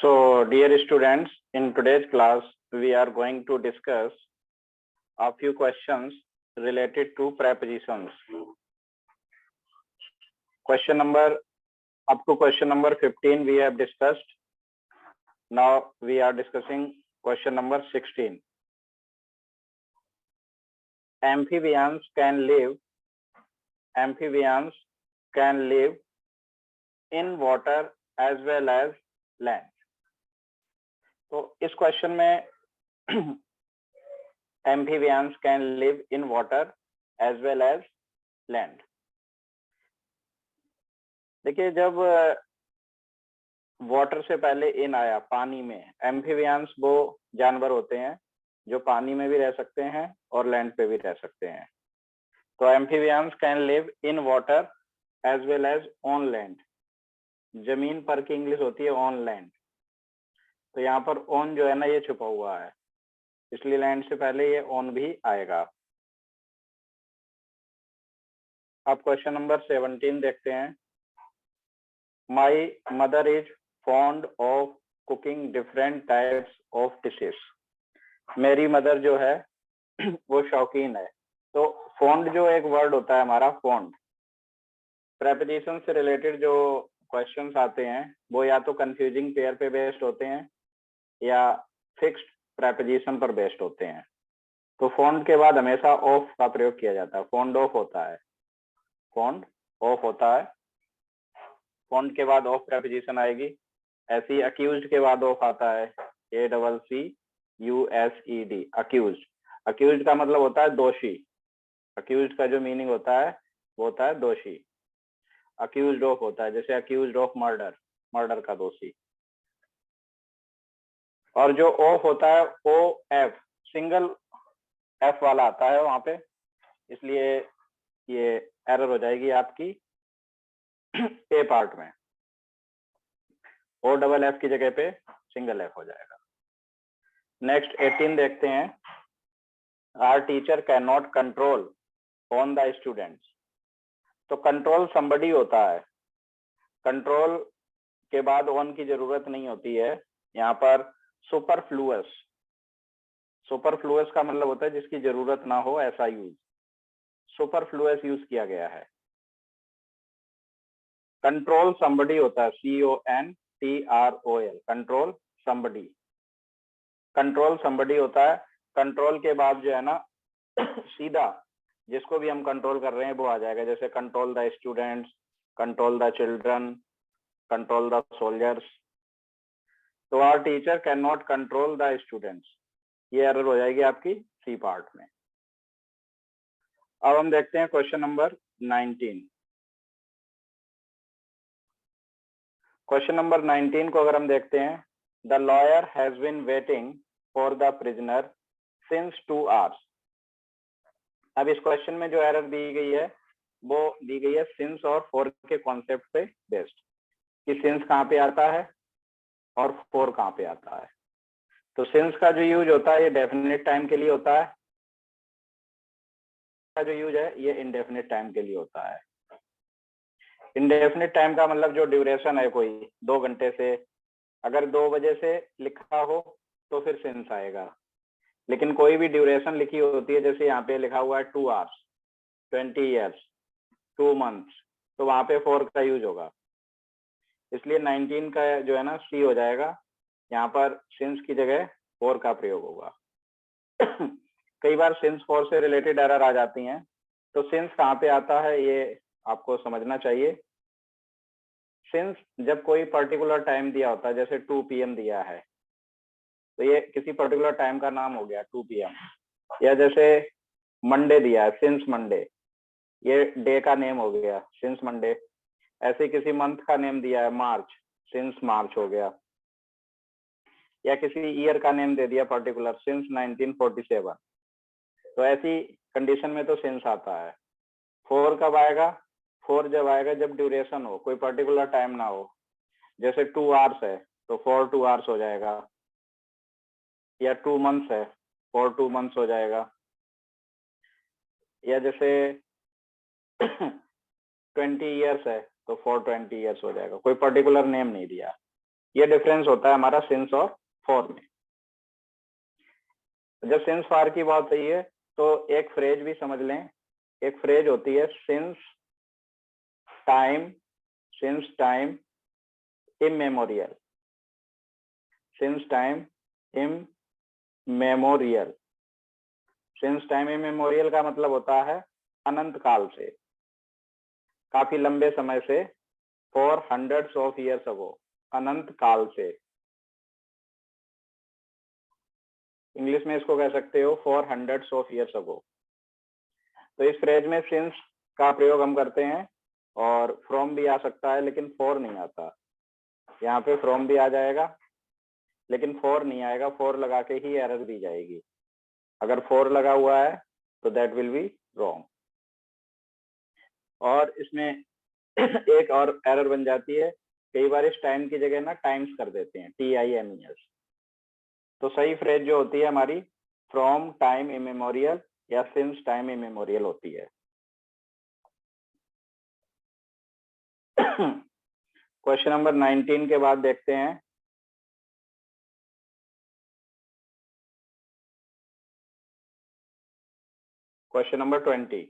So, dear students, in today's class, we are going to discuss a few questions related to prepositions. Up to question number 15 we have discussed. Now we are discussing question number 16. Amphibians can live in water as well as land. तो इस question में amphibians can live in water as well as land. देखिए, जब water से पहले इन आया पानी में, एम्फीबियंस वो जानवर होते हैं जो पानी में भी रह सकते हैं और लैंड पे भी रह सकते हैं. तो amphibians can live in water as well as on land. जमीन पर की इंग्लिश होती है ऑन लैंड. तो यहाँ पर ऑन जो है ना, ये छुपा हुआ है, इसलिए लैंड से पहले ये ऑन भी आएगा. अब क्वेश्चन नंबर 17 देखते हैं. My mother is fond of cooking different types of dishes. मेरी मदर जो है वो शौकीन है. तो fond जो एक वर्ड होता है हमारा, fond, प्रेपोजिशन से रिलेटेड जो क्वेश्चंस आते हैं वो या तो कंफ्यूजिंग पेयर पे बेस्ड होते हैं या फिक्स्ड प्रेपोजिशन पर बेस्ड होते हैं. तो fond के बाद हमेशा ऑफ का प्रयोग किया जाता है. fond of होता है, fond of होता है. फॉन्ड के बाद ऑफ प्रेपोजिशन आएगी. ऐसे ही अक्यूज्ड के बाद ऑफ आता है, ACCUSED, अक्यूज्ड. अक्यूज्ड का मतलब होता है दोषी. अक्यूज्ड का जो मीनिंग होता है वो होता है दोषी. अक्यूज्ड ऑफ होता है, जैसे अक्यूज्ड ऑफ मर्डर, मर्डर का दोषी. और जो ऑफ होता है OF, सिंगल F वाला आता है वहां पे, इसलिए ये एरर हो जाएगी आपकी ए पार्ट में. OFF की जगह पे सिंगल F हो जाएगा. नेक्स्ट 18 देखते हैं. Our teacher can not control on the students. तो कंट्रोल समबडी होता है. कंट्रोल के बाद ऑन की जरूरत नहीं होती है. यहाँ पर सुपरफ्लुअस, सुपरफ्लुअस का मतलब होता है जिसकी जरूरत ना हो, ऐसा यूज. सुपरफ्लुअस यूज किया गया है. कंट्रोल समबडी होता है, CONTROL, control somebody. Control somebody होता है. कंट्रोल के बाद जो है ना सीधा जिसको भी हम कंट्रोल कर रहे हैं वो आ जाएगा. जैसे control the students, control the children, control the soldiers. तो our teacher can not control the students, ये एरर हो जाएगी आपकी सी पार्ट में. अब हम देखते हैं क्वेश्चन नंबर 19. क्वेश्चन नंबर 19 को अगर हम देखते हैं, the lawyer has been waiting for the prisoner since 2 hours. अब इस क्वेश्चन में जो एरर दी गई है वो दी गई है सिंस और फॉर के कॉन्सेप्ट पे बेस्ड, कि सिंस कहाँ पे आता है और फॉर कहाँ पे आता है. तो सिंस का जो यूज होता है ये डेफिनेट टाइम के लिए होता है, का जो यूज है ये इनडेफिनेट टाइम के लिए होता है. इंडेफिनिट टाइम का मतलब जो ड्यूरेशन है, कोई 2 घंटे से, अगर 2 बजे से लिखा हो तो फिर सिंस आएगा. लेकिन कोई भी ड्यूरेशन लिखी होती है, जैसे यहाँ पे लिखा हुआ है 2 hours, 20 years, 2 months, तो वहां पे फॉर का यूज होगा. इसलिए 19 का जो है ना सी हो जाएगा. यहाँ पर सिंस की जगह फॉर का प्रयोग होगा. कई बार सिंस फॉर से रिलेटेड एरर आ जाती हैं. तो सिंस कहाँ पे आता है ये आपको समझना चाहिए. सिंस जब कोई पर्टिकुलर टाइम दिया होता है, जैसे 2 PM दिया है, तो ये किसी पर्टिकुलर टाइम का नाम हो गया 2 PM. या जैसे मंडे दिया है, सिंस मंडे, ये डे का नेम हो गया सिंस मंडे. ऐसे किसी मंथ का नेम दिया है मार्च, सिंस मार्च हो गया. या किसी ईयर का नेम दे दिया पर्टिकुलर, सिंस 1947. तो ऐसी कंडीशन में तो सिंस आता है. फॉर कब आएगा? फॉर जब आएगा जब ड्यूरेशन हो, कोई पर्टिकुलर टाइम ना हो. जैसे 2 hours है तो फॉर 2 hours हो जाएगा. या 2 months है, फॉर 2 months हो जाएगा. या जैसे 20 years है तो फॉर 20 years हो जाएगा. कोई पर्टिकुलर नेम नहीं दिया. ये डिफरेंस होता है हमारा सिंस और फॉर में। जब सिंस फॉर की बात सही है तो एक फ्रेज भी समझ लें। एक फ्रेज होती है since time immemorial. Since time immemorial. Since time immemorial का मतलब होता है अनंत काल से, काफी लंबे समय से, for hundreds of years ago, अनंत काल से। इंग्लिश में इसको कह सकते हो for hundreds of years ago. तो इस फ्रेज में सिंस का प्रयोग हम करते हैं और फ्रॉम भी आ सकता है, लेकिन फॉर नहीं आता। यहाँ पे फ्रॉम भी आ जाएगा लेकिन फॉर नहीं आएगा, फॉर लगा के ही एरर दी जाएगी। अगर फॉर लगा हुआ है तो दैट विल बी रॉन्ग। और इसमें एक और एरर बन जाती है, कई बार इस टाइम की जगह ना टाइम्स कर देते हैं, TIMES। तो सही फ्रेज जो होती है हमारी फ्रॉम टाइम इमेमोरियल या सिंस टाइम इमेमोरियल होती है। क्वेश्चन नंबर 19 के बाद देखते हैं क्वेश्चन नंबर 20।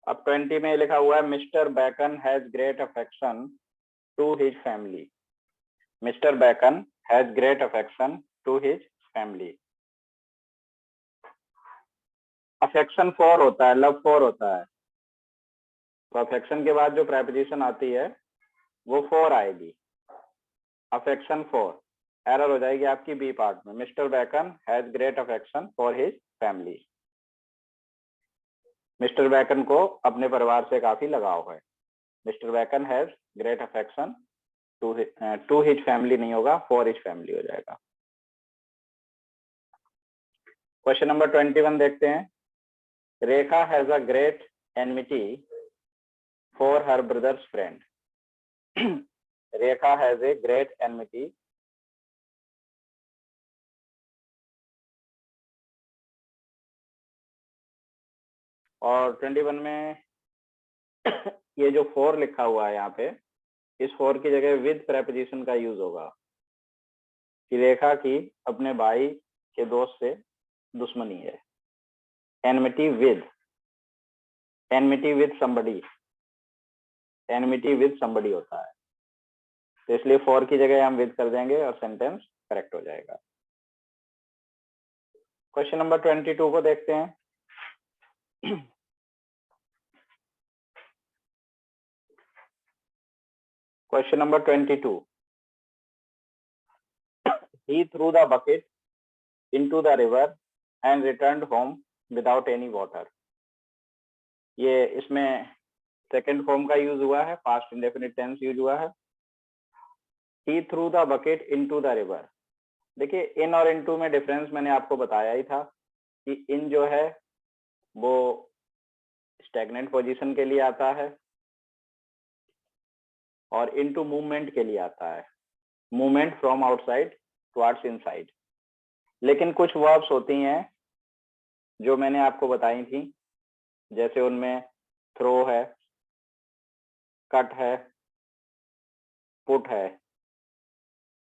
अब 20 में लिखा हुआ है Mister Bacon has great affection to his family. Mister Bacon has great affection to his family. Affection for होता है, लव फॉर होता है। तो अफेक्शन के बाद जो प्रेपोजिशन आती है वो फॉर आएगी। अफेक्शन फॉर एरर हो जाएगी आपकी बी पार्ट में। Mister Bacon has great affection for his family. Mister Bacon को अपने परिवार से काफी लगाव है। Mister Bacon has great affection to his family नहीं होगा, फॉर हिज फैमिली हो जाएगा। क्वेश्चन नंबर 21 देखते हैं। Rekha has a great enmity for her brother's friend. Rekha has a great enmity और 21 में ये जो फॉर लिखा हुआ है यहाँ पे, इस फॉर की जगह विद प्रेपोजिशन का यूज होगा कि रेखा की अपने भाई के दोस्त से दुश्मनी है। Enmity with somebody, enmity with somebody होता है। तो इसलिए फॉर की जगह हम विद कर देंगे और सेंटेंस करेक्ट हो जाएगा। क्वेश्चन नंबर 22 को देखते हैं। Question number 22। He threw the bucket into the river and returned home without any water. ये इसमें सेकंड फॉर्म का यूज हुआ है, पास्ट इंडेफिनिट टेंस यूज हुआ है। He threw the bucket into the river। देखिए इन और इनटू में डिफरेंस मैंने आपको बताया ही था कि इन जो है वो स्टैग्नेंट पोजीशन के लिए आता है और इनटू मूवमेंट के लिए आता है, movement from outside towards inside. लेकिन कुछ वर्ब्स होती हैं जो मैंने आपको बताई थी, जैसे उनमें थ्रो है, कट है, पुट है।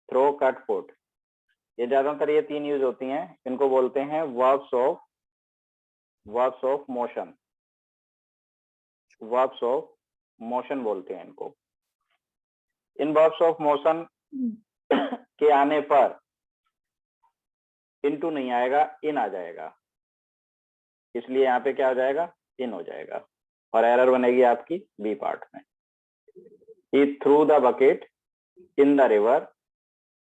थ्रो, कट, पुट, ये ज्यादातर ये तीन यूज होती हैं। इनको बोलते हैं verbs of motion. Verbs of motion बोलते हैं इनको। इन वर्ब्स ऑफ मोशन के आने पर इनटू नहीं आएगा, इन आ जाएगा। इसलिए यहाँ पे क्या हो जाएगा, इन हो जाएगा और एरर बनेगी आपकी बी पार्ट में। He threw the bucket in the river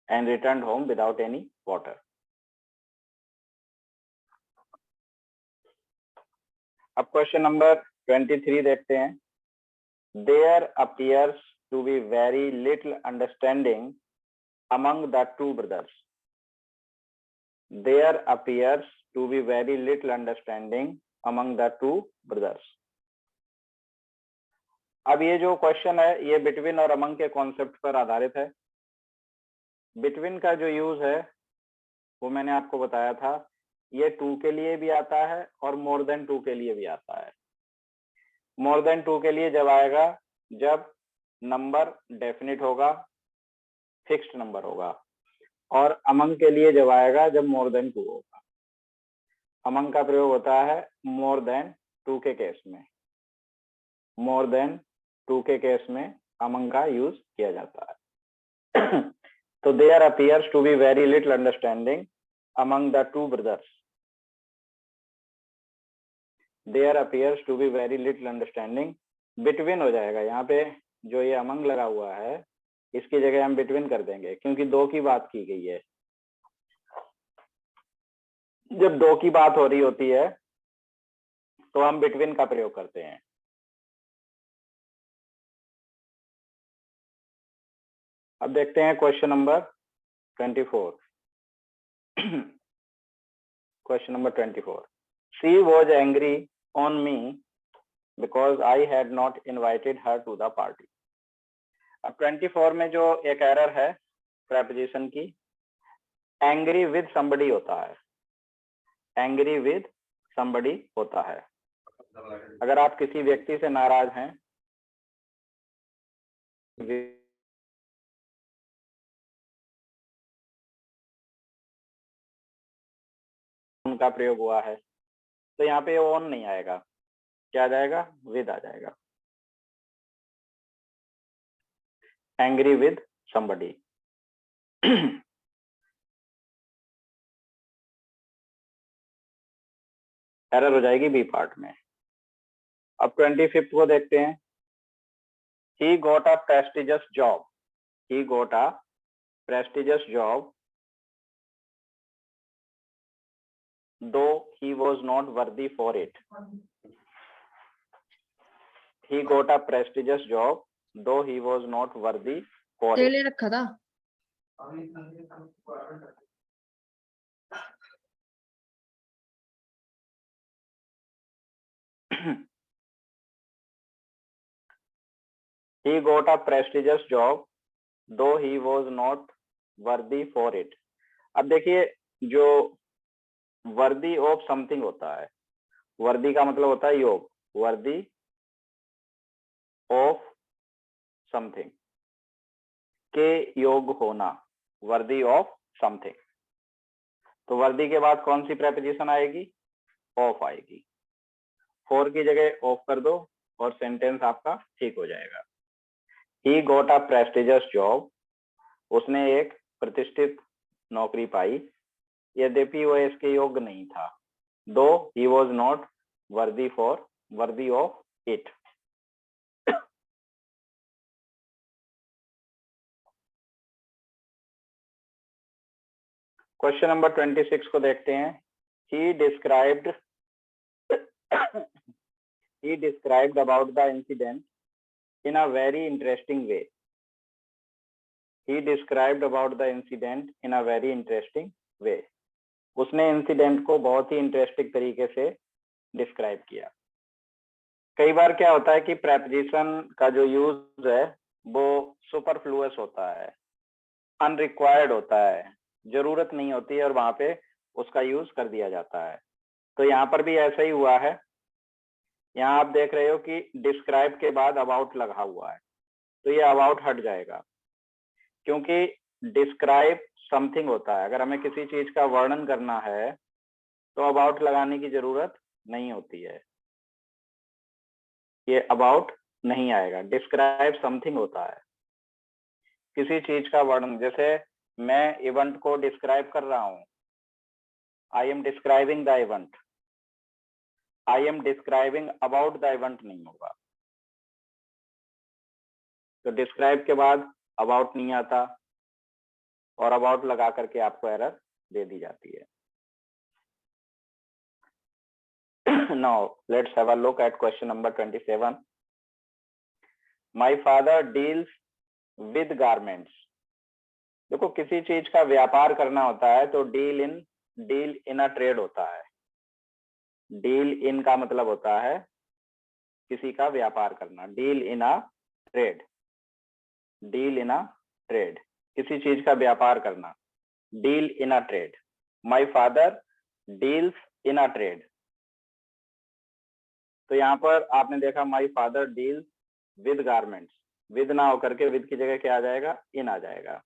and returned home without any water. अब क्वेश्चन नंबर 23 देखते हैं। There appears to be very little understanding among the two brothers. There appears to be very little understanding among the two brothers. अब ये जो question है ये between और among के कॉन्सेप्ट पर आधारित है। बिटवीन का जो यूज है वो मैंने आपको बताया था, ये टू के लिए भी आता है और मोर देन टू के लिए भी आता है। मोर देन टू के लिए जब आएगा जब नंबर डेफिनिट होगा, फिक्स्ड नंबर होगा, और अमंग के लिए जब आएगा जब मोर देन टू होगा। अमंग का प्रयोग होता है मोर देन टू के केस में, मोर देन टू के केस में अमंग का यूज किया जाता है। तो there appears to be very little understanding among the two brothers. There appears to be very little understanding, between हो जाएगा यहाँ पे, जो ये अमंग लगा हुआ है इसकी जगह हम बिटवीन कर देंगे क्योंकि दो की बात की गई है। जब दो की बात हो रही होती है तो हम बिटवीन का प्रयोग करते हैं। अब देखते हैं question number 24। Question number 24, she was angry on me because I had not invited her to the party. अब 24 में जो एक एरर है प्रेपोजिशन की, एंग्री विद समबडी होता है, एंग्री विद समबडी होता है। अगर आप किसी व्यक्ति से नाराज हैं, उनका प्रयोग हुआ है, तो यहाँ पे ऑन नहीं आएगा, क्या आ जाएगा, विद आ जाएगा, एंग्री विद समबडी। एरर हो जाएगी बी पार्ट में। अब 25 को देखते हैं। He got a prestigious job. He got a prestigious job, though he was not worthy for it. He got a prestigious job, though he was not worthy for it. ले रखा था। He got a prestigious job, though he was not worthy for it. अब देखिए, जो worthy of something होता है, वर्दी का मतलब होता है योग, वर्दी ऑफ समथिंग के योग होना, वर्दी ऑफ समथिंग। तो वर्दी के बाद कौन सी प्रेपोजिशन आएगी, ऑफ आएगी। फॉर की जगह ऑफ कर दो और सेंटेंस आपका ठीक हो जाएगा। He got a prestigious job, उसने एक प्रतिष्ठित नौकरी पाई, यद्यपि वह इसके योग्य नहीं था, दो he was not worthy of it. Question number 26 को देखते हैं। ही described about the incident in a very interesting way. He described about the incident in a very interesting way. उसने इंसिडेंट को बहुत ही इंटरेस्टिंग तरीके से डिस्क्राइब किया। कई बार क्या होता है कि प्रेपोजिशन का जो यूज है वो सुपरफ्लुअस होता है, अनरिक्वायर्ड होता है, जरूरत नहीं होती है और वहां पे उसका यूज कर दिया जाता है। तो यहाँ पर भी ऐसा ही हुआ है। यहाँ आप देख रहे हो कि डिस्क्राइब के बाद अबाउट लगा हुआ है, तो ये अबाउट हट जाएगा क्योंकि डिस्क्राइब समथिंग होता है। अगर हमें किसी चीज का वर्णन करना है तो अबाउट लगाने की जरूरत नहीं होती है, ये अबाउट नहीं आएगा। डिस्क्राइब समथिंग होता है, किसी चीज का वर्णन, जैसे मैं इवेंट को डिस्क्राइब कर रहा हूं, I am describing the event, I am describing about the event नहीं होगा। तो डिस्क्राइब के बाद अबाउट नहीं आता और अबाउट लगा करके आपको एरर दे दी जाती है। Now let's have a look at question number 27. My father deals with garments. देखो, किसी चीज का व्यापार करना होता है तो डील इन अ ट्रेड होता है। डील इन का मतलब होता है किसी का व्यापार करना, deal in a trade, deal in a trade, किसी चीज का व्यापार करना, deal in a trade. My father deals in a trade. तो यहाँ पर आपने देखा my father deals with garments, with ना होकर के विद की जगह क्या आ जाएगा, इन आ जाएगा।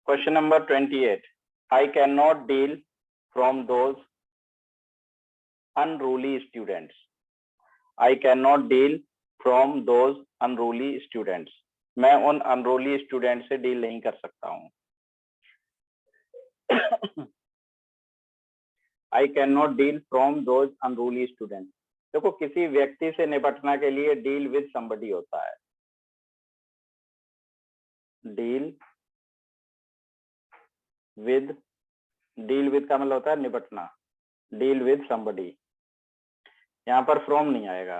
Question number 28, I can not deal from those unruly students, I can not deal from those unruly students, मैं उन अनरूली स्टूडेंट से डील नहीं कर सकता हूँ। I can not deal from those unruly students, देखो किसी व्यक्ति से निपटना के लिए डील विद समबडी होता है, डील विद, डील विद का मतलब होता है निपटना, डील विद समबडी, यहाँ पर फ्रॉम नहीं आएगा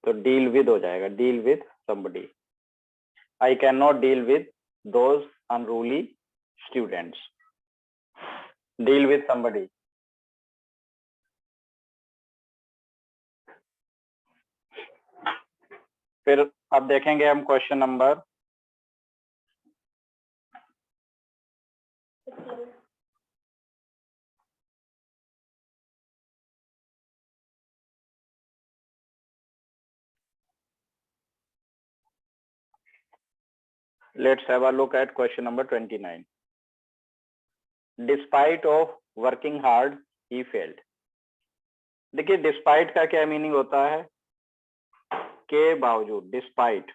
तो डील विद हो जाएगा, deal with somebody. I can not deal with those unruly students, deal with somebody. फिर अब देखेंगे हम question number let's have a look at question number 29. Despite of working hard he failed। देखिए despite का क्या meaning होता है, के बावजूद, डिस्पाइट,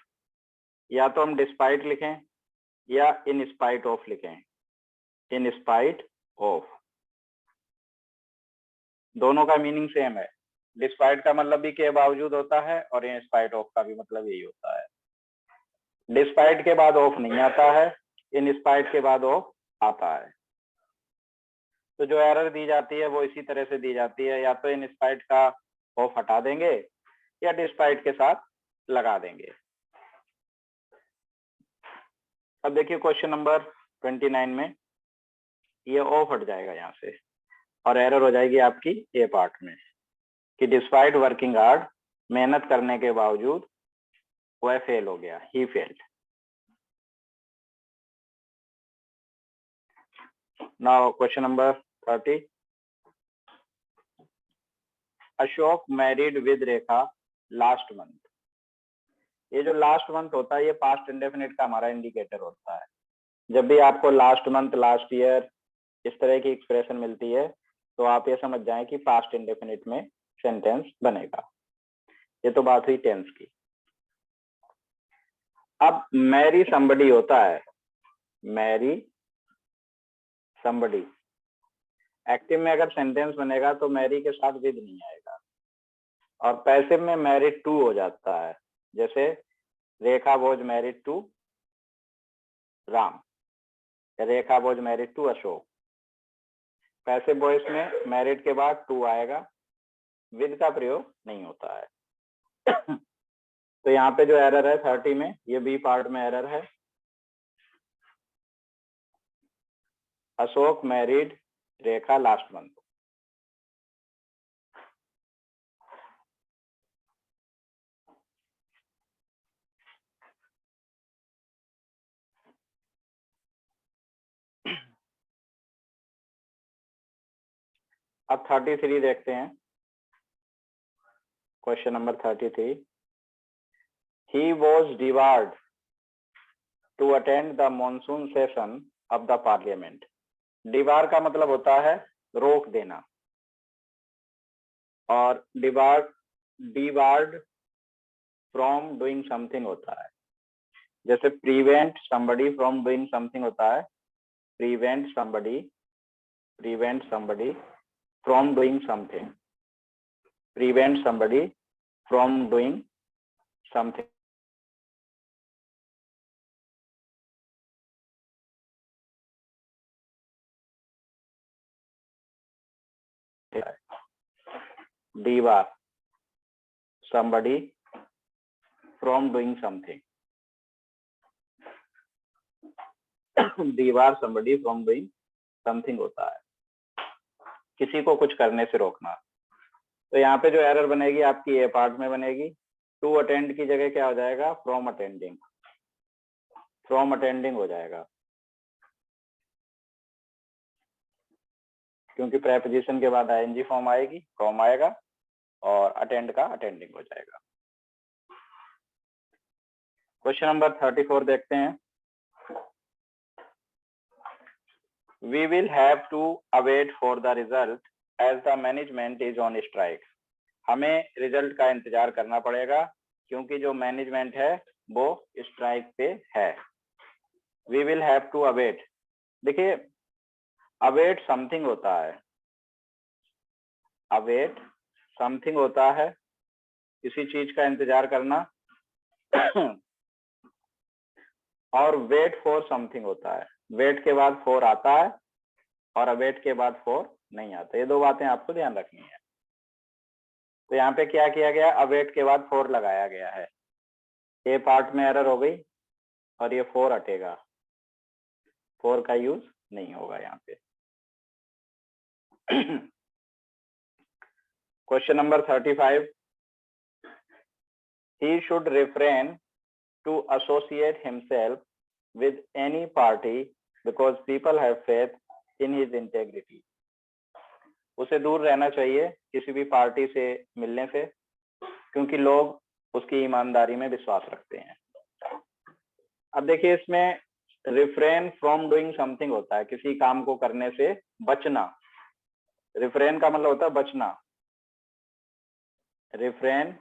या तो हम डिस्पाइट लिखें या इन स्पाइट ऑफ लिखें, इन स्पाइट ऑफ, दोनों का मीनिंग सेम है। डिस्पाइट का मतलब भी के बावजूद होता है और इन स्पाइट ऑफ का भी मतलब यही होता है। डिस्पाइट के बाद ऑफ नहीं आता है, इन स्पाइट के बाद ऑफ आता है। तो जो एरर दी जाती है वो इसी तरह से दी जाती है, या तो इन स्पाइट का ऑफ हटा देंगे या डिस्पाइट के साथ लगा देंगे। अब देखिए क्वेश्चन नंबर 29 में ये ऑफ हट जाएगा यहाँ से और एरर हो जाएगी आपकी ए पार्ट में कि डिस्पाइट वर्किंग हार्ड, मेहनत करने के बावजूद वह फेल हो गया, he failed. Now question number 30, Ashok married with Rekha last month. ये जो लास्ट मंथ होता है ये पास्ट इंडेफिनिट का हमारा इंडिकेटर होता है। जब भी आपको लास्ट मंथ, लास्ट ईयर इस तरह की एक्सप्रेशन मिलती है तो आप ये समझ जाएं कि पास्ट इंडेफिनिट में सेंटेंस बनेगा। ये तो बात हुई टेंस की। अब मैरी समबडी होता है, मैरी समबडी, एक्टिव में अगर सेंटेंस बनेगा तो मैरी के साथ विद नहीं आएगा, और पैसिव में मैरिड टू हो जाता है। जैसे Rekha was married to Ram, Rekha was married to Ashok. Passive voice में मैरिड के बाद टू आएगा, विद का प्रयोग नहीं होता है। तो यहाँ पे जो एरर है 30 में, ये बी पार्ट में एरर है। Ashok married Rekha last month. अब 33 देखते हैं, question number 33, he was debarred to attend the monsoon session of the Parliament. Debar का मतलब होता है रोक देना, और डिवार्ड फ्रॉम डूइंग समथिंग होता है। जैसे prevent somebody from doing something होता है, prevent somebody from doing something, prevent somebody from doing something. debar somebody from doing something। दीवार somebody from doing something होता है, किसी को कुछ करने से रोकना। तो यहाँ पे जो एरर बनेगी आपकी ए पार्ट में बनेगी, टू अटेंड की जगह क्या हो जाएगा, फ्रॉम अटेंडिंग, फ्रॉम अटेंडिंग हो जाएगा, क्योंकि प्रेपोजिशन के बाद आईएनजी फॉर्म आएगी, फ्रॉम आएगा और अटेंड का अटेंडिंग हो जाएगा। क्वेश्चन नंबर 34 देखते हैं। We will have to await for the result as the management is on strike. हमें रिजल्ट का इंतजार करना पड़ेगा क्योंकि जो मैनेजमेंट है वो स्ट्राइक पे है। We will have to await, देखिए अवेट समथिंग होता है, अवेट समथिंग होता है किसी चीज का इंतजार करना और वेट फॉर समथिंग होता है, वेट के बाद फॉर आता है और अवेट के बाद फॉर नहीं आता। ये दो बातें आपको ध्यान रखनी है। तो यहाँ पे क्या किया गया, अवेट के बाद फॉर लगाया गया है, ये पार्ट में एरर हो गई और ये फॉर हटेगा, फॉर का यूज नहीं होगा यहाँ पे। Question number 35, he should refrain to associate himself with any party because people have faith in his integrity. उसे दूर रहना चाहिए किसी भी पार्टी से मिलने से क्योंकि लोग उसकी ईमानदारी में विश्वास रखते हैं। अब देखिए इसमें रिफ्रेन फ्रॉम डूइंग समथिंग होता है, किसी काम को करने से बचना। रिफ्रेन का मतलब होता है बचना, refrain,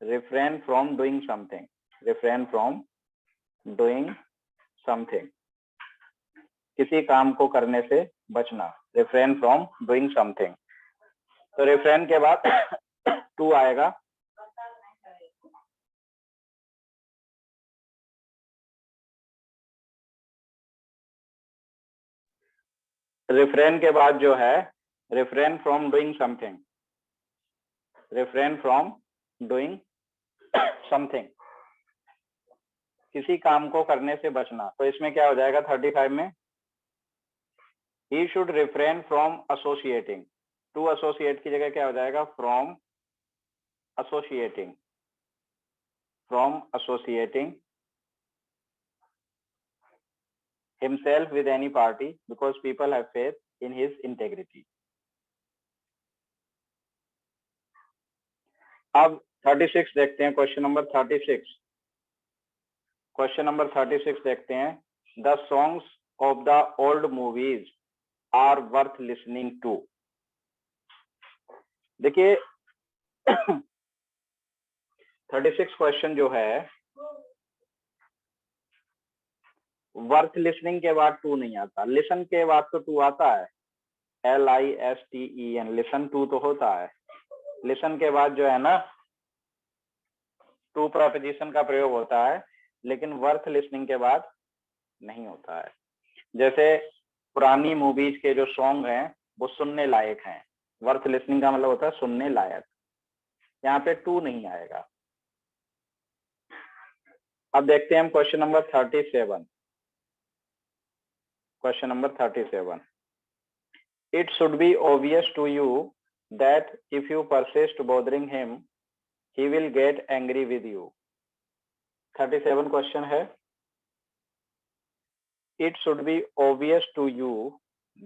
refrain from doing something, refrain from doing something, किसी काम को करने से बचना, रिफ्रेन फ्रॉम डूइंग समथिंग। तो रिफ्रेन के बाद टू आएगा, रिफ्रेन के बाद जो है refrain from doing something, refrain from doing something, किसी काम को करने से बचना। तो इसमें क्या हो जाएगा 35 में, he should refrain from associating, to associate की जगह क्या हो जाएगा, from associating, from associating himself with any party because people have faith in his integrity. अब 36 देखते हैं, क्वेश्चन नंबर 36, क्वेश्चन नंबर 36 देखते हैं। The songs of the old movies are worth listening to. देखिए 36 क्वेश्चन जो है वर्थ लिसनिंग के बाद टू नहीं आता, लिसन के बाद तो टू आता है, LISTEN, लिसन टू तो होता है। लिसन के बाद जो है ना टू प्रेपोजिशन का प्रयोग होता है, लेकिन वर्थ लिसनिंग के बाद नहीं होता है। जैसे पुरानी मूवीज के जो सॉन्ग हैं वो सुनने लायक हैं, वर्थ लिसनिंग का मतलब होता है सुनने लायक, यहाँ पे टू नहीं आएगा। अब देखते हैं हम question number 37, question number 37, it should be obvious to you that if you persist bothering him he will get angry with you. 37 question है, it should be obvious to you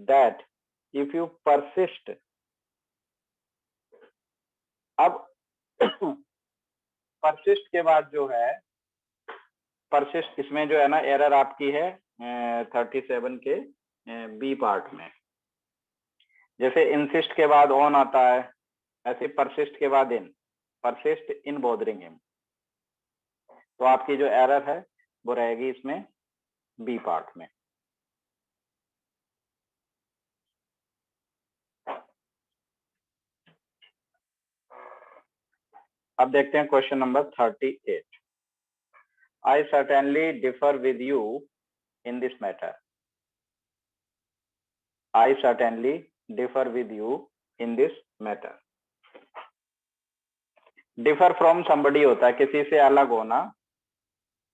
that if you persist, अब persist के बाद जो है persist, इसमें जो है ना एरर आपकी है 37 के बी पार्ट में। जैसे insist के बाद on आता है, ऐसे persist के बाद in, persist in bothering him, तो आपकी जो एरर है वो रहेगी इसमें बी पार्ट में। अब देखते हैं question number 38, I certainly differ with you in this matter, I certainly differ with you in this matter. Differ from somebody होता है, किसी से अलग होना,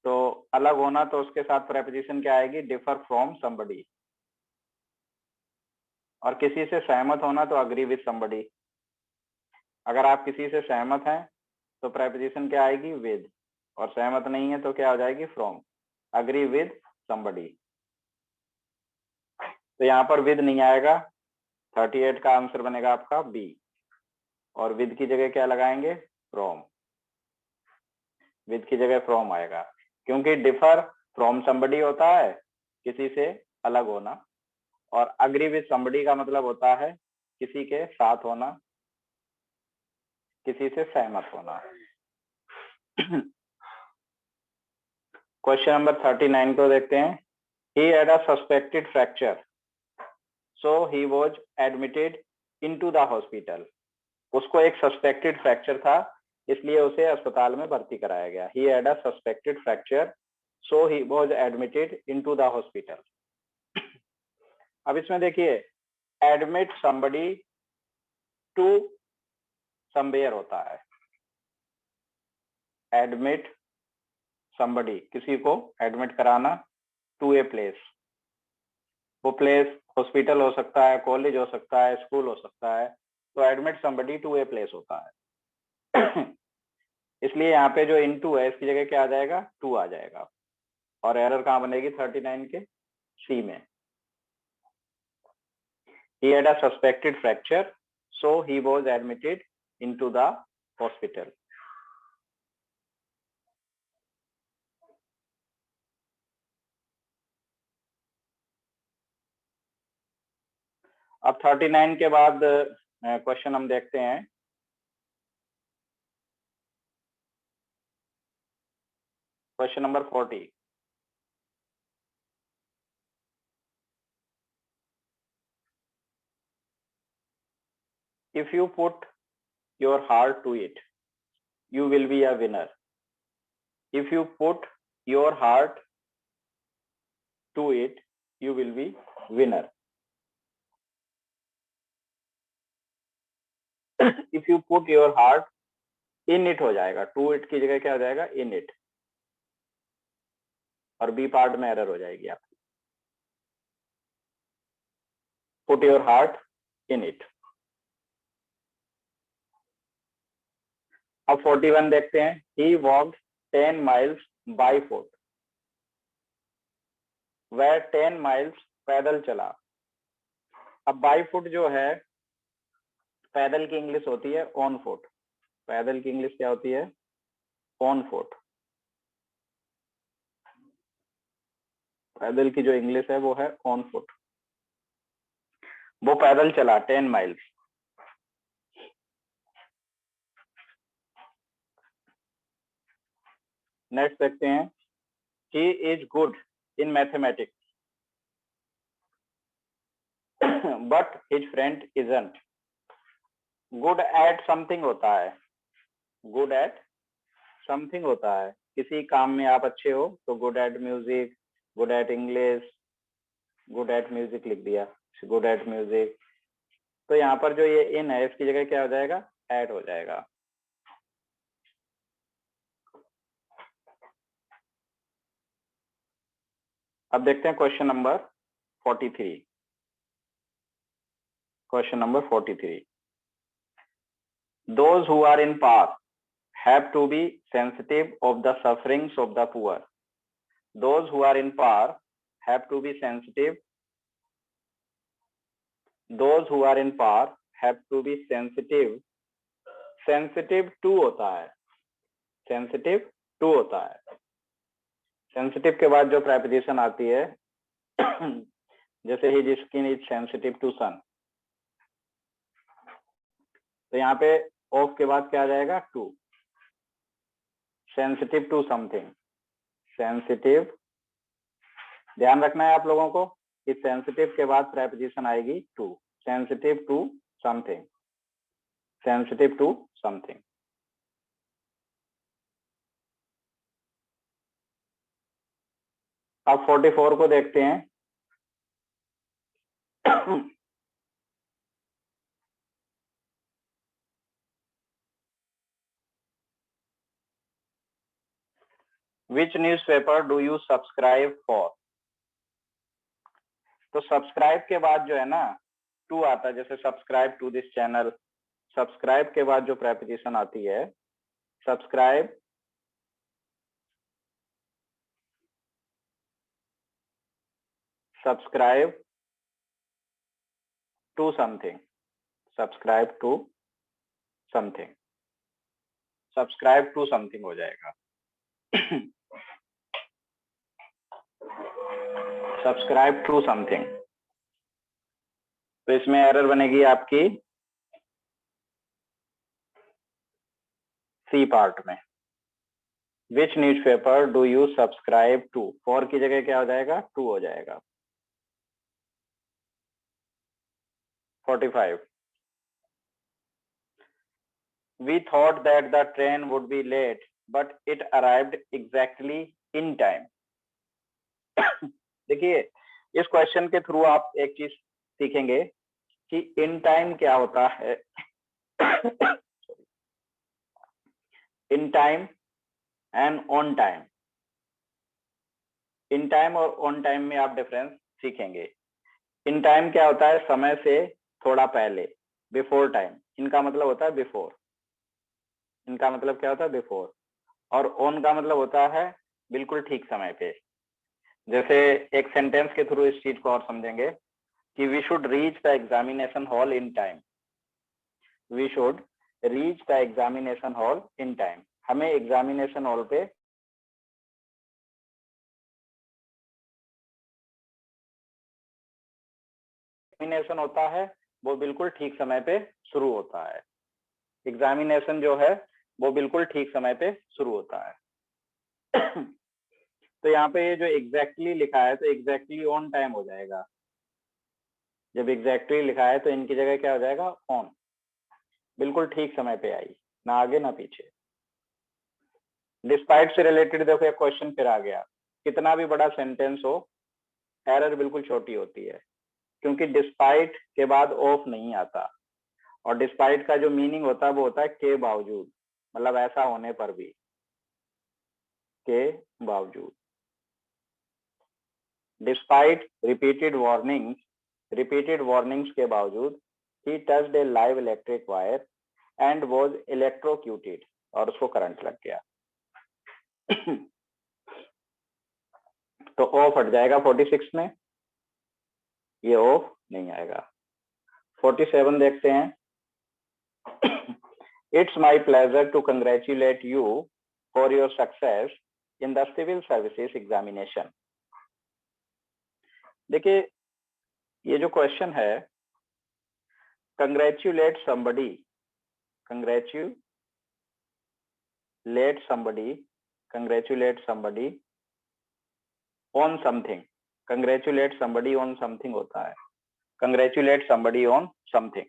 तो अलग होना तो उसके साथ प्रेपोजिशन क्या आएगी, डिफर फ्रॉम समबडी। और किसी से सहमत होना तो अग्री विद समबडी। अगर आप किसी से सहमत हैं तो प्रेपोजिशन क्या आएगी, विद, और सहमत नहीं है तो क्या हो जाएगी, फ्रॉम। अग्री विद समबडी, तो यहाँ पर विद नहीं आएगा, 38 का आंसर बनेगा आपका बी। और विद की जगह क्या लगाएंगे, फ्रॉम। विद की जगह फ्रॉम आएगा, क्योंकि डिफर फ्रॉम समबडी होता है किसी से अलग होना, और अग्री विद समबडी का मतलब होता है किसी के साथ होना, किसी से सहमत होना। क्वेश्चन नंबर 39 को देखते हैं। He had a suspected fracture, so he was admitted into the hospital. उसको एक सस्पेक्टेड फ्रैक्चर था, इसलिए उसे अस्पताल में भर्ती कराया गया। He had a suspected fracture, so he was admitted into the hospital. अब इसमें देखिए, एडमिट somebody to somewhere होता है। एडमिट somebody, किसी को एडमिट कराना, टू ए प्लेस। वो प्लेस हॉस्पिटल हो सकता है, कॉलेज हो सकता है, स्कूल हो सकता है, तो admit somebody to a place होता है। इसलिए यहाँ पे जो इनटू है इसकी जगह क्या आ जाएगा, टू आ जाएगा। और एरर कहाँ बनेगी, 39 के सी में। He had a suspected fracture, so he was admitted into the hospital. अब 39 के बाद क्वेश्चन हम देखते हैं। Question number 40। If you put your heart to it, you will be a winner. If you put your heart to it, you will be winner. If you put your heart in it हो जाएगा, to it की जगह क्या हो जाएगा, in it, और B part में error हो जाएगी आपकी। Put your heart in it. अब 41 देखते हैं। He walked 10 miles by foot. वह 10 miles पैदल चला। अब बाई फुट जो है, पैदल की इंग्लिश होती है ऑन फुट। पैदल की इंग्लिश क्या होती है, ऑन फुट। पैदल की जो इंग्लिश है वो है ऑन फुट। वो पैदल चला 10 माइल्स। नेक्स्ट देखते हैं। He is good in mathematics but his friend isn't. Good at something होता है, गुड एट समथिंग होता है, किसी काम में आप अच्छे हो तो good at music, good at English, good at music लिख दिया, गुड एट म्यूजिक। तो यहाँ पर जो ये इन है इसकी जगह क्या हो जाएगा, एट हो जाएगा। अब देखते हैं question number 43। Question number 43। Those who are in power have to be sensitive of the sufferings of the poor. Those who are in power have to be sensitive. Those who are in power have to be sensitive. Sensitive to होता है, sensitive to होता है। sensitive के बाद जो preposition आती है, जैसे his skin is sensitive to sun, तो यहाँ पे of के बाद क्या आ जाएगा, to। sensitive to something, sensitive, ध्यान रखना है आप लोगों को, इस सेंसिटिव के बाद प्रेपोजिशन आएगी to. Sensitive to something, sensitive to something. अब 44 को देखते हैं। Which newspaper do you subscribe for. तो सब्सक्राइब के बाद जो है ना टू आता है, जैसे subscribe to this channel, subscribe के बाद जो प्रेपोजिशन आती है subscribe subscribe to something, subscribe to something, subscribe to something हो जाएगा। Subscribe to something. तो इसमें एरर बनेगी आपकी सी पार्ट में। Which newspaper do you subscribe to, for की जगह क्या हो जाएगा, टू हो जाएगा। 45 We thought that the train would be late, but it arrived exactly in time. देखिए इस क्वेश्चन के थ्रू आप एक चीज सीखेंगे कि इन टाइम क्या होता है। In time and on time, in time और ऑन टाइम में आप डिफरेंस सीखेंगे। इन टाइम क्या होता है, समय से थोड़ा पहले, बिफोर टाइम, इनका मतलब होता है बिफोर, इनका मतलब क्या होता है बिफोर। और ऑन का मतलब होता है बिल्कुल ठीक समय पे। जैसे एक सेंटेंस के थ्रू इस चीज को और समझेंगे कि we should reach the examination hall in time, we should reach the examination hall in time, हमें एग्जामिनेशन हॉल पे एग्जामिनेशन होता है वो बिल्कुल ठीक समय पे शुरू होता है। एग्जामिनेशन जो है वो बिल्कुल ठीक समय पे शुरू होता है। तो यहाँ पे ये जो एग्जैक्टली लिखा है तो एग्जैक्टली ऑन टाइम हो जाएगा। जब एग्जैक्टली लिखा है तो इनकी जगह क्या हो जाएगा, ऑन, बिल्कुल ठीक समय पे आई, ना आगे ना पीछे। डिस्पाइट से रिलेटेड देखो एक क्वेश्चन फिर आ गया, कितना भी बड़ा सेंटेंस हो एरर बिल्कुल छोटी होती है, क्योंकि डिस्पाइट के बाद ऑफ नहीं आता। और डिस्पाइट का जो मीनिंग होता है वो होता है के बावजूद, मतलब ऐसा होने पर भी, के बावजूद। डिस्पाइट रिपीटेड वार्निंग्स के बावजूद he touched a live electric wire and was electrocuted, और उसको करंट लग गया। तो ऑफ हट जाएगा 46 में, ये ऑफ नहीं आएगा। 47 देखते हैं। It's my pleasure to congratulate you for your success in the civil services examination. देखिए ये जो क्वेश्चन है, congratulate somebody, congratulate somebody on something, congratulate somebody on something होता है, congratulate somebody on something.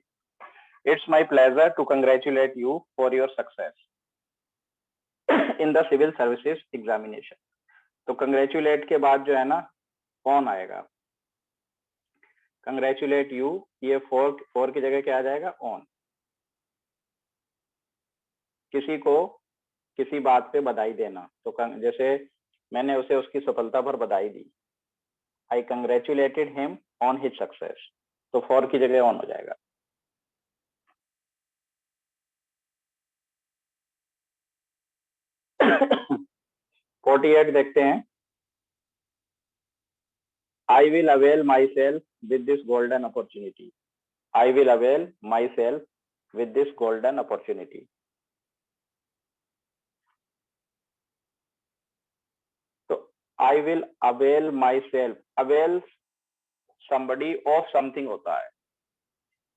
It's my pleasure to congratulate you for your success in the civil services examination. तो congratulate के बाद जो है ना ऑन आएगा, कंग्रेचुलेट यू, ये फोर की जगह क्या आ जाएगा, ऑन। किसी को किसी बात पे बधाई देना, तो जैसे मैंने उसे उसकी सफलता पर बधाई दी, I congratulated him on his success, तो फॉर की जगह ऑन हो जाएगा। फोर्टी 48 देखते हैं। I will avail myself with this golden opportunity, I will avail myself with this golden opportunity. तो I will avail myself, avail somebody of something होता है,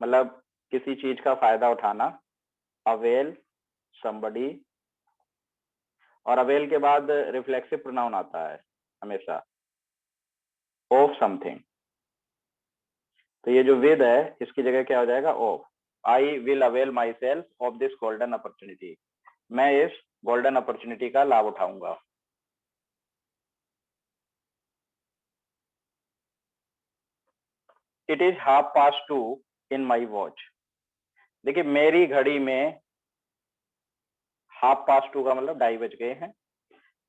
मतलब किसी चीज का फायदा उठाना, अवेल somebody, और अवेल के बाद रिफ्लेक्सिव प्रोनाउन आता है हमेशा, ऑफ समथिंग। तो ये जो विद है इसकी जगह क्या हो जाएगा, of. I will avail my self of this golden opportunity, मैं इस गोल्डन अपॉर्चुनिटी का लाभ उठाऊंगा। It is 2:30 in my watch. देखिए मेरी घड़ी में 2:30 का मतलब 2:30 बज गए हैं,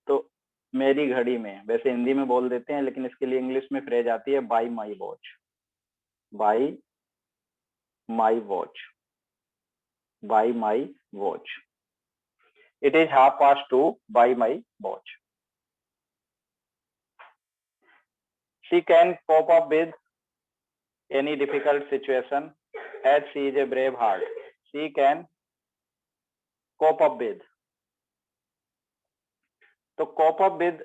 तो मेरी घड़ी में, वैसे हिंदी में बोल देते हैं, लेकिन इसके लिए इंग्लिश में फ्रेज आती है by my watch, by my watch, by my watch. It is 2:30 by my watch. She can cope up with any difficult situation as she is a brave heart. She can cope up with, तो cope up with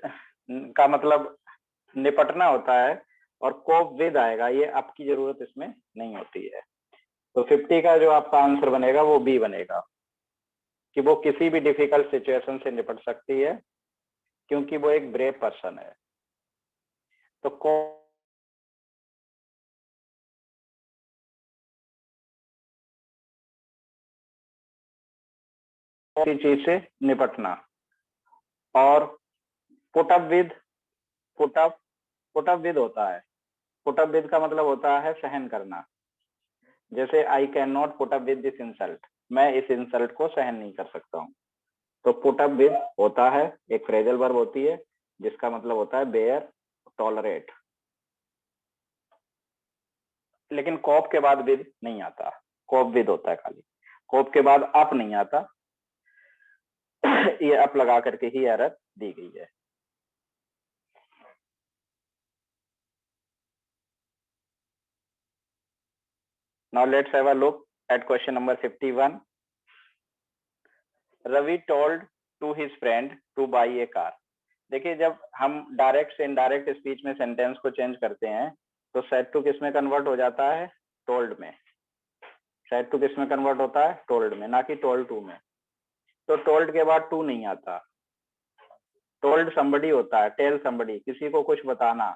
का मतलब निपटना होता है, और cope with आएगा, ये आपकी जरूरत इसमें नहीं होती है। तो 50 का जो आपका आंसर बनेगा वो बी बनेगा, कि वो किसी भी डिफिकल्ट सिचुएशन से निपट सकती है क्योंकि वो एक ब्रेव पर्सन है। तो किसी चीज से निपटना। और put up with, put up with होता है, पुट अप विद का मतलब होता है सहन करना। जैसे I can not put up with this insult, मैं इस इंसल्ट को सहन नहीं कर सकता हूँ। तो पुट अप विद होता है, एक फ्रेजल वर्ब होती है जिसका मतलब होता है बेयर, टॉलरेट। लेकिन कॉप के बाद विद नहीं आता, कॉप विद होता है खाली, कॉप के बाद अप नहीं आता। ये अप लगा करके ही एरर दी गई है। Now let's have a look at question number 51. Ravi told to his friend to buy a car. देखिए, जब हम डायरेक्ट से इनडायरेक्ट स्पीच में सेंटेंस को चेंज करते हैं तो सेड टू किस में कन्वर्ट हो जाता है? टोल्ड में। सेड टू किस में कन्वर्ट होता है? टोल्ड में, ना कि टोल्ड टू में। तो टोल्ड के बाद टू नहीं आता, टोल्ड somebody होता है, टेल somebody, किसी को कुछ बताना।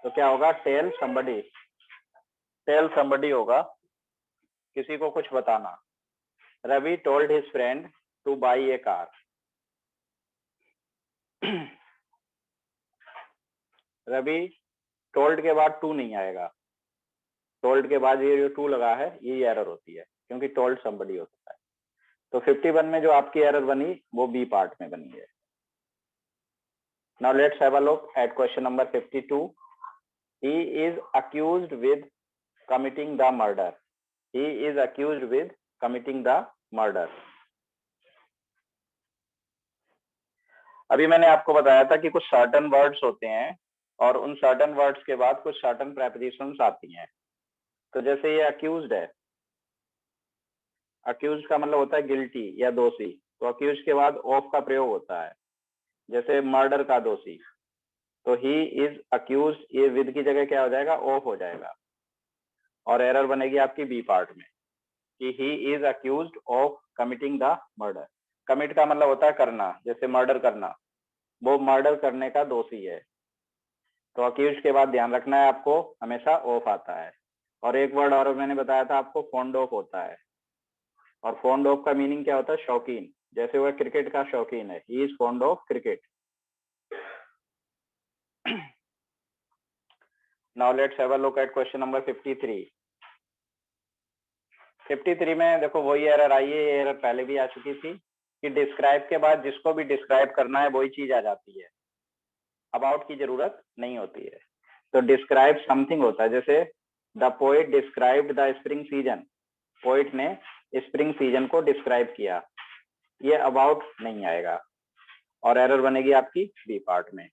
तो क्या होगा? टेल somebody, टेल somebody होगा, किसी को कुछ बताना। Ravi told his friend to buy a car. Ravi told के बाद टू नहीं आएगा, टोल्ड के बाद ये जो टू लगा है ये एरर होती है क्योंकि टोल्ड somebody होता है। तो 51 में जो आपकी एरर बनी वो बी पार्ट में बनी है। Now let's have a look at question number 52. He is accused with committing the murder. He is accused with committing the murder. अभी मैंने आपको बताया था कि कुछ सर्टन वर्ड्स होते हैं और उन सर्टन वर्ड्स के बाद कुछ सर्टन प्रेपोजिशंस आती हैं। तो जैसे ये अक्यूज्ड है, अक्यूज्ड का मतलब होता है गिल्टी या दोषी, तो अक्यूज्ड के बाद ऑफ का प्रयोग होता है। जैसे मर्डर का दोषी, तो ही इज अक्यूज्ड, ये विद की जगह क्या हो जाएगा? ऑफ हो जाएगा, और एरर बनेगी आपकी बी पार्ट में कि he is accused of committing the murder. Commit का मतलब होता है करना, जैसे मर्डर करना, वो मर्डर करने का दोषी है। तो अक्यूज्ड के बाद ध्यान रखना है आपको, हमेशा ऑफ आता है। और एक वर्ड और मैंने बताया था आपको, फॉन्ड ऑफ होता है, और फॉन्ड ऑफ का मीनिंग क्या होता है? शौकीन। जैसे वह क्रिकेट का शौकीन है, he is fond of cricket. Now let's have a look at question number 53। 53 में देखो वही एरर आई है, ये एरर पहले भी आ चुकी थी कि डिस्क्राइब के बाद जिसको भी डिस्क्राइब करना है वही चीज आ जाती है, अबाउट की जरूरत नहीं होती है। तो डिस्क्राइब समथिंग होता है, जैसे the poet described the spring season, poet ने स्प्रिंग सीजन को डिस्क्राइब किया, ये अबाउट नहीं आएगा, और एरर बनेगी आपकी बी पार्ट में।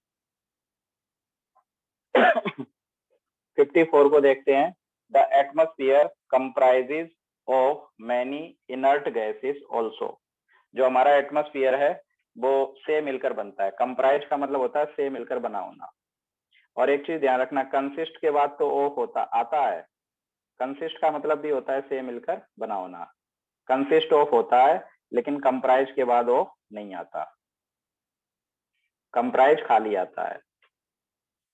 54 को देखते हैं। The atmosphere comprises of many inert gases also. जो हमारा एटमोस्फियर है वो से मिलकर बनता है। कंप्राइज का मतलब होता है से मिलकर बना होना। और एक चीज ध्यान रखना, कंसिस्ट के बाद तो ऑफ होता आता है, कंसिस्ट का मतलब भी होता है से मिलकर बना होना। कंसिस्ट ऑफ होता है लेकिन कंप्राइज के बाद ऑफ नहीं आता, कंप्राइज खाली आता है।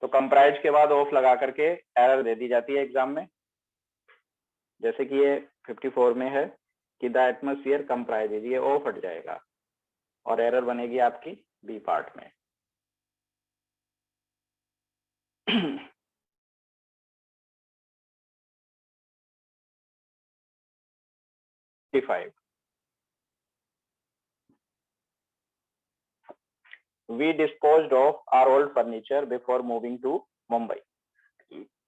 तो कंप्राइज के बाद ऑफ लगा करके एरर दे दी जाती है एग्जाम में, जैसे कि ये 54 में है कि द एटमोस्फियर कंप्राइजेज, ये ऑफ हट जाएगा और एरर बनेगी आपकी बी पार्ट में। 55 we disposed of our old furniture before moving to Mumbai.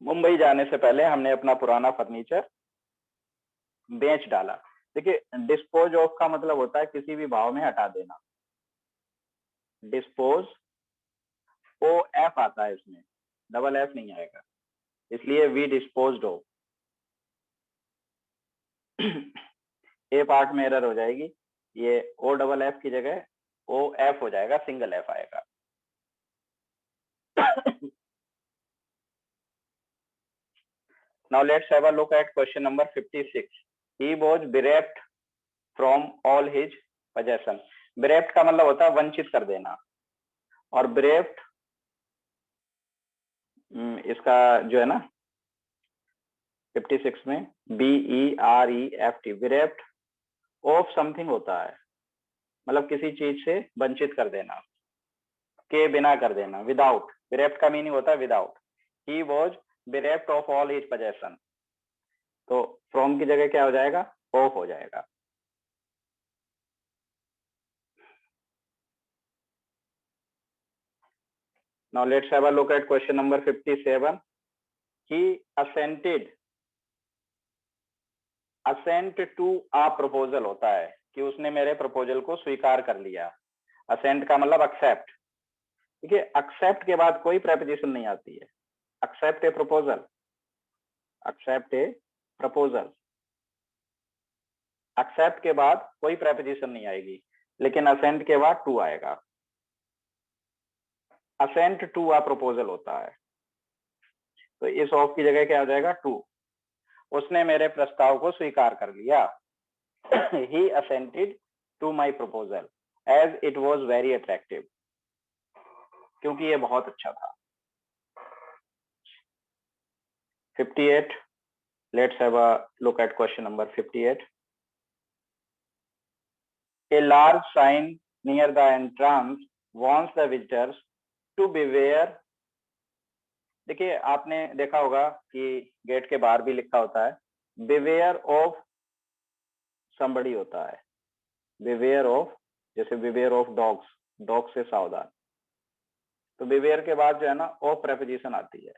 Mumbai जाने से पहले हमने अपना पुराना फर्नीचर बेच डाला। देखिए, डिस्पोज ऑफ का मतलब होता है किसी भी भाव में हटा देना। डिस्पोज ओ एफ आता है, इसमें डबल एफ नहीं आएगा, इसलिए we disposed of. A part में एरर हो जाएगी, ये ओ डबल एफ की जगह ओ एफ हो जाएगा, सिंगल एफ आएगा। Now let's have a look at question number 56. He was bereft from all his possession. bereft का मतलब होता है वंचित कर देना, और bereft इसका जो है ना 56 में BEREFT bereft of something होता है, मतलब किसी चीज से वंचित कर देना, के बिना कर देना, विदाउट। bereft का मीनिंग होता है without. He was bereft of all his possession, तो फ्रॉम की जगह क्या हो जाएगा, ऑफ हो जाएगा। Now let's have a look at question number 57. He assented, assent to a proposal होता है कि उसने मेरे प्रपोजल को स्वीकार कर लिया। assent का मतलब accept। ठीक है, accept के बाद कोई preposition नहीं आती है। accept a proposal, accept a proposal, accept के बाद कोई preposition नहीं आएगी, लेकिन assent के बाद to आएगा। assent to a proposal होता है, तो इस ऑफ की जगह क्या हो जाएगा, टू। उसने मेरे प्रस्ताव को स्वीकार कर लिया। He assented to my proposal as it was very attractive, क्योंकि ये बहुत अच्छा था। 58. Let's have a look at question number 58. A large sign near the entrance warns the visitors to beware। देखिए, आपने देखा होगा कि गेट के बाहर भी लिखा होता है beware of somebody होता है, beware of, जैसे beware of dogs, डॉग से सावधान। तो beware के बाद जो है ना ऑफ प्रेपोजिशन आती है।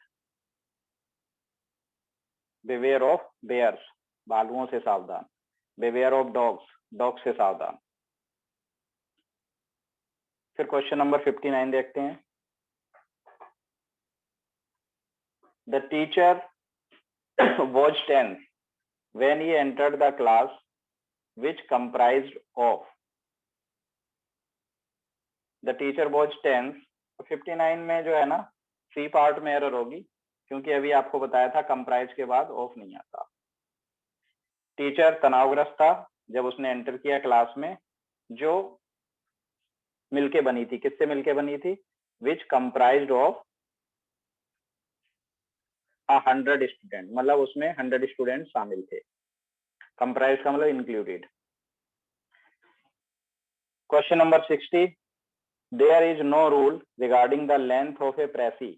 beware of bears, भालुओं से सावधान। beware of dogs, डॉग से सावधान। फिर क्वेश्चन नंबर 59 देखते हैं। The teacher was tense when he entered the class which comprised of। The teacher was tense, 59 में जो है ना सी पार्ट में एरर होगी, क्योंकि अभी आपको बताया था कंप्राइज के बाद ऑफ नहीं आता। टीचर तनावग्रस्त था जब उसने एंटर किया क्लास में, जो मिलके बनी थी। किससे मिलके बनी थी, विच कंप्राइज्ड ऑफ 100 स्टूडेंट, मतलब उसमें 100 स्टूडेंट शामिल थे। कंप्राइज का मतलब included. Question number 60, there is no rule regarding the length of a precis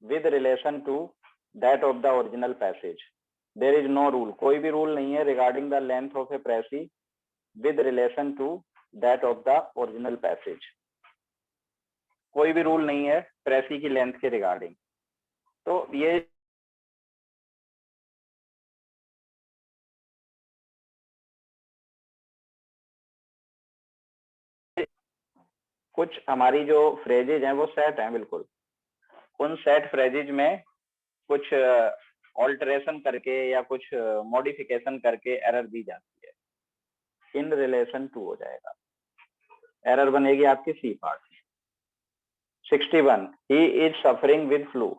with relation to that of the original passage. There is no rule, कोई भी रूल नहीं है regarding the length of a precis with relation to that of the original passage. कोई भी rule नहीं है प्रेसी की length के रिगार्डिंग। तो ये कुछ हमारी जो फ्रेजेज हैं वो सेट हैं बिल्कुल। उन सेट फ्रेजेज में कुछ ऑल्टरेशन करके या कुछ मॉडिफिकेशन करके एरर दी जाती है। इन रिलेशन टू हो जाएगा, एरर बनेगी आपकी C part. 61, he is suffering with flu.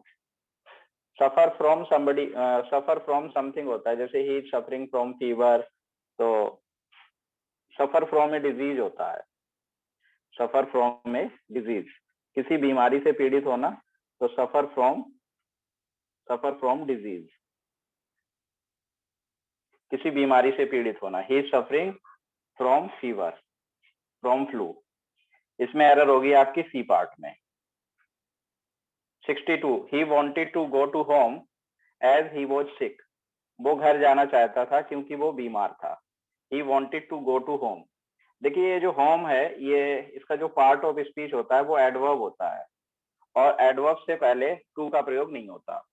Suffer from somebody, suffer from something होता है, जैसे he is suffering from fever, तो सफर फ्रॉम ए डिजीज होता है। सफर फ्रॉम ए डिजीज, किसी बीमारी से पीड़ित होना, तो सफर फ्रॉम डिजीज, किसी बीमारी से पीड़ित होना। ही is suffering from fever, from flu, इसमें एरर होगी आपकी सी पार्ट में। 62, he wanted to go to home as he was sick। वो घर जाना चाहता था क्योंकि वो बीमार था। he wanted to go to home, देखिए ये जो होम है, ये इसका जो पार्ट ऑफ स्पीच होता है वो एडवर्ब होता है, और एडवर्ब से पहले टू का प्रयोग नहीं होता।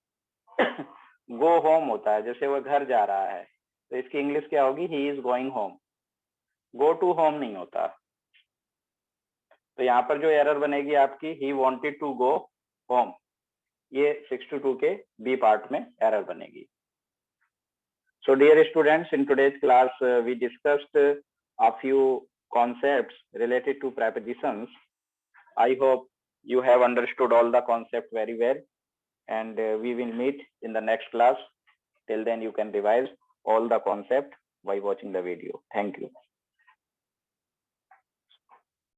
गो होम होता है, जैसे वो घर जा रहा है, तो इसकी इंग्लिश क्या होगी? He is going home. Go to home नहीं होता। तो यहाँ पर जो एरर बनेगी आपकी, he wanted to go home, ये 62 के बी पार्ट में एरर बनेगी। So dear students, in today's class we discussed a few concepts related to prepositions. I hope you have understood all the concepts very well, and we will meet in the next class. Till then you can revise all the concepts by watching the video. Thank you.